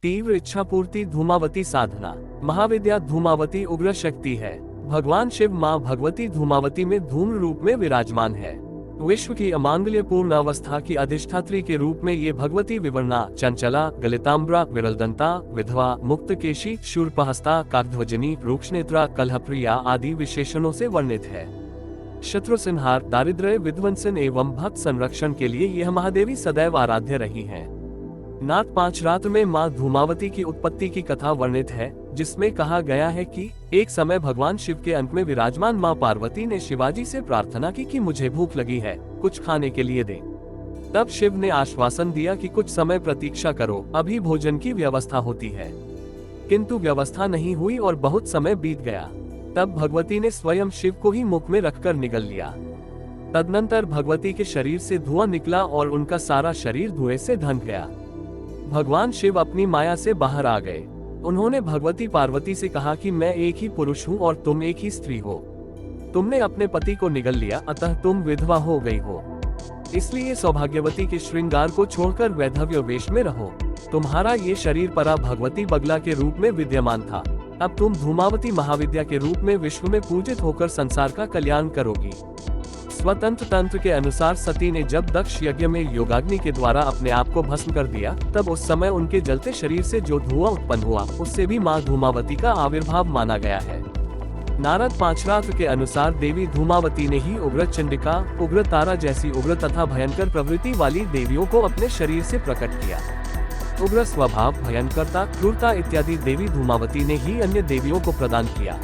तीव्र इच्छा पूर्ति धूमावती साधना। महाविद्या धूमावती उग्र शक्ति है। भगवान शिव मां भगवती धूमावती में धूम्र रूप में विराजमान है। विश्व की अमांगल्यपूर्ण अवस्था की अधिष्ठात्री के रूप में ये भगवती विवर्णा, चंचला, गलिताम्बरा, विरलदंता, विधवा, मुक्तकेशी, शूर्पहस्ता, काकध्वजनी, रूक्षनेत्रा, कलहप्रिया आदि विशेषणों से वर्णित है। शत्रु संहार, दारिद्र्य विध्वंसन एवं भक्त संरक्षण के लिए यह महादेवी सदैव आराध्य रही हैं। नाथ पांच रात्र में मां धूमावती की उत्पत्ति की कथा वर्णित है, जिसमें कहा गया है कि एक समय भगवान शिव के अंक में विराजमान मां पार्वती ने शिवाजी से प्रार्थना की कि मुझे भूख लगी है, कुछ खाने के लिए दें। तब शिव ने आश्वासन दिया कि कुछ समय प्रतीक्षा करो, अभी भोजन की व्यवस्था होती है। किंतु व्यवस्था नहीं हुई और बहुत समय बीत गया। तब भगवती ने स्वयं शिव को ही मुख में रखकर निगल लिया। तदनंतर भगवती के शरीर से धुआं निकला और उनका सारा शरीर धुएं से ढंक गया। भगवान शिव अपनी माया से बाहर आ गए। उन्होंने भगवती पार्वती से कहा कि मैं एक ही पुरुष हूँ और तुम एक ही स्त्री हो। तुमने अपने पति को निगल लिया, अतः तुम विधवा हो गई हो। इसलिए सौभाग्यवती के श्रृंगार को छोड़कर वैधव्य वेश में रहो। तुम्हारा ये शरीर परा भगवती बगला के रूप में विद्यमान था। अब तुम धूमावती महाविद्या के रूप में विश्व में पूजित होकर संसार का कल्याण करोगी। स्वतंत्र तंत्र के अनुसार सती ने जब दक्ष यज्ञ में योगाग्नि के द्वारा अपने आप को भस्म कर दिया, तब उस समय उनके जलते शरीर से जो धुआं उत्पन्न हुआ, उससे भी मां धूमावती का आविर्भाव माना गया है। नारद पांचरात्र के अनुसार देवी धूमावती ने ही उग्र चंडिका, उग्र तारा जैसी उग्र तथा भयंकर प्रवृत्ति वाली देवियों को अपने शरीर से प्रकट किया। उग्र स्वभाव, भयंकरता, क्रूरता इत्यादि देवी धूमावती ने ही अन्य देवियों को प्रदान किया।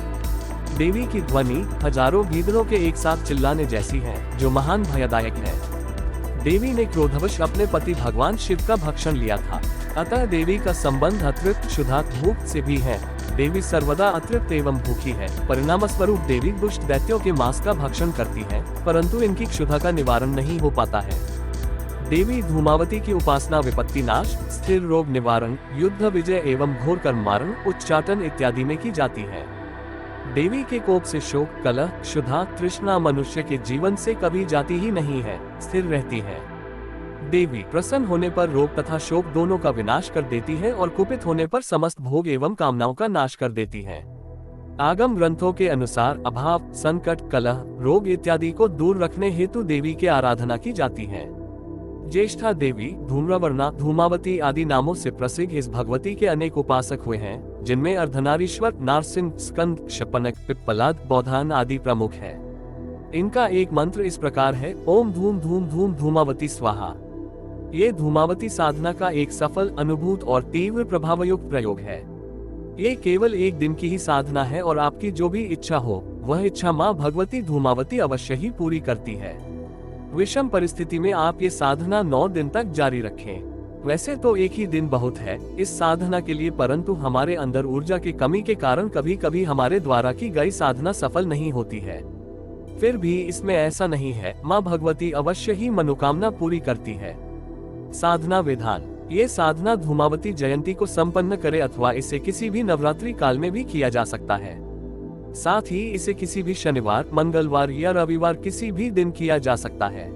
देवी की ध्वनि हजारों गीदड़ों के एक साथ चिल्लाने जैसी है, जो महान भयदायक है। देवी ने क्रोधवश अपने पति भगवान शिव का भक्षण लिया था, अतः देवी का संबंध अतृप्त क्षुधार्त भूख से भी है। देवी सर्वदा अतृप्त एवं भूखी है। परिणाम स्वरूप देवी दुष्ट दैत्यों के मांस का भक्षण करती है, परंतु इनकी क्षुधा का निवारण नहीं हो पाता है। देवी धूमावती की उपासना विपत्ति नाश, स्थिर रोग निवारण, युद्ध विजय एवं घोर कर्म मारण, उच्चाटन इत्यादि में की जाती है। देवी के कोप से शोक, कलह, क्षुधा, तृष्णा मनुष्य के जीवन से कभी जाती ही नहीं है, स्थिर रहती है। देवी प्रसन्न होने पर रोग तथा शोक दोनों का विनाश कर देती है और कुपित होने पर समस्त भोग एवं कामनाओं का नाश कर देती है। आगम ग्रंथों के अनुसार अभाव, संकट, कलह, रोग इत्यादि को दूर रखने हेतु देवी की आराधना की जाती है। ज्येष्ठा देवी, धूम्रवर्णा, धूमावती आदि नामों से प्रसिद्ध इस भगवती के अनेक उपासक हुए हैं, जिनमें अर्धनारीश्वर, नारसिंह, स्कंद, शपनक, पिप्पलाद, बौधान आदि प्रमुख है। इनका एक मंत्र इस प्रकार है: ओम धूम धूम धूम धूमावती स्वाहा। ये धूमावती साधना का एक सफल, अनुभूत और तीव्र प्रभावयुक्त प्रयोग है। ये केवल एक दिन की ही साधना है और आपकी जो भी इच्छा हो, वह इच्छा मां भगवती धूमावती अवश्य ही पूरी करती है। विषम परिस्थिति में आप ये साधना 9 दिन तक जारी रखें। वैसे तो एक ही दिन बहुत है इस साधना के लिए, परंतु हमारे अंदर ऊर्जा की कमी के कारण कभी कभी हमारे द्वारा की गई साधना सफल नहीं होती है। फिर भी इसमें ऐसा नहीं है, मां भगवती अवश्य ही मनोकामना पूरी करती है। साधना विधान: ये साधना धूमावती जयंती को संपन्न करे अथवा इसे किसी भी नवरात्रि काल में भी किया जा सकता है। साथ ही इसे किसी भी शनिवार, मंगलवार या रविवार किसी भी दिन किया जा सकता है।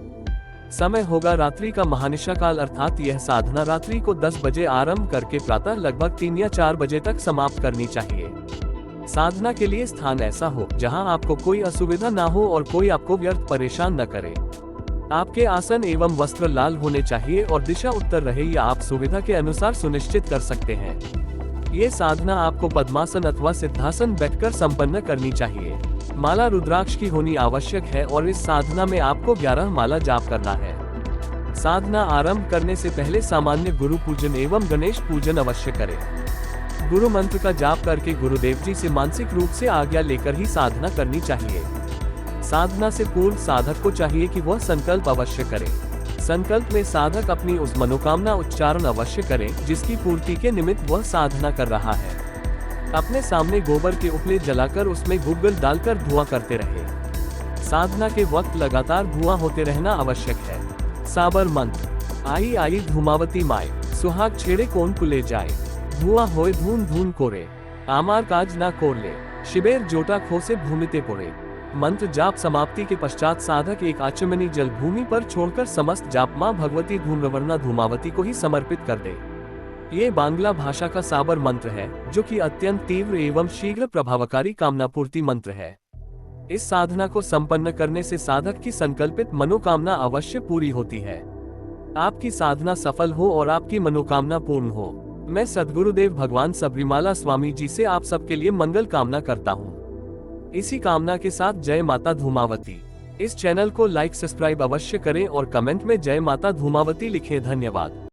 समय होगा रात्रि का महानिशा काल, अर्थात यह साधना रात्रि को 10 बजे आरंभ करके प्रातः लगभग 3 या 4 बजे तक समाप्त करनी चाहिए। साधना के लिए स्थान ऐसा हो जहां आपको कोई असुविधा ना हो और कोई आपको व्यर्थ परेशान न करे। आपके आसन एवं वस्त्र लाल होने चाहिए और दिशा उत्तर रहे, या आप सुविधा के अनुसार सुनिश्चित कर सकते हैं। ये साधना आपको पद्मासन अथवा सिद्धासन बैठकर संपन्न करनी चाहिए। माला रुद्राक्ष की होनी आवश्यक है और इस साधना में आपको 11 माला जाप करना है। साधना आरंभ करने से पहले सामान्य गुरु पूजन एवं गणेश पूजन अवश्य करें। गुरु मंत्र का जाप करके गुरुदेव जी से मानसिक रूप से आज्ञा लेकर ही साधना करनी चाहिए। साधना से पूर्व साधक को चाहिए कि वह संकल्प अवश्य करे। संकल्प में साधक अपनी उस मनोकामना उच्चारण अवश्य करे जिसकी पूर्ति के निमित्त वह साधना कर रहा है। अपने सामने गोबर के उपले जलाकर उसमें गुग्गल डालकर धुआं करते रहे। साधना के वक्त लगातार धुआं होते रहना आवश्यक है। साबर मंत्र: आई आई धूमावती माए, सुहाग छेड़े कौन कुले जाए, धुआं होए धून धून कोरे, आमार काज ना कोरले, शिबेर जोटा खोसे भूमिते पोड़े। मंत्र जाप समाप्ति के पश्चात साधक एक आचमनी जल भूमि पर छोड़कर समस्त जाप मां भगवती धूम्रवर्णा धूमावती को ही समर्पित कर दे। ये बांग्ला भाषा का साबर मंत्र है, जो कि अत्यंत तीव्र एवं शीघ्र प्रभावकारी कामना पूर्ति मंत्र है। इस साधना को संपन्न करने से साधक की संकल्पित मनोकामना अवश्य पूरी होती है। आपकी साधना सफल हो और आपकी मनोकामना पूर्ण हो। मैं सद्गुरुदेव भगवान सबरीमाला स्वामी जी से आप सबके लिए मंगल कामना करता हूँ। इसी कामना के साथ जय माता धूमावती। इस चैनल को लाइक सब्सक्राइब अवश्य करें और कमेंट में जय माता धूमावती लिखें। धन्यवाद।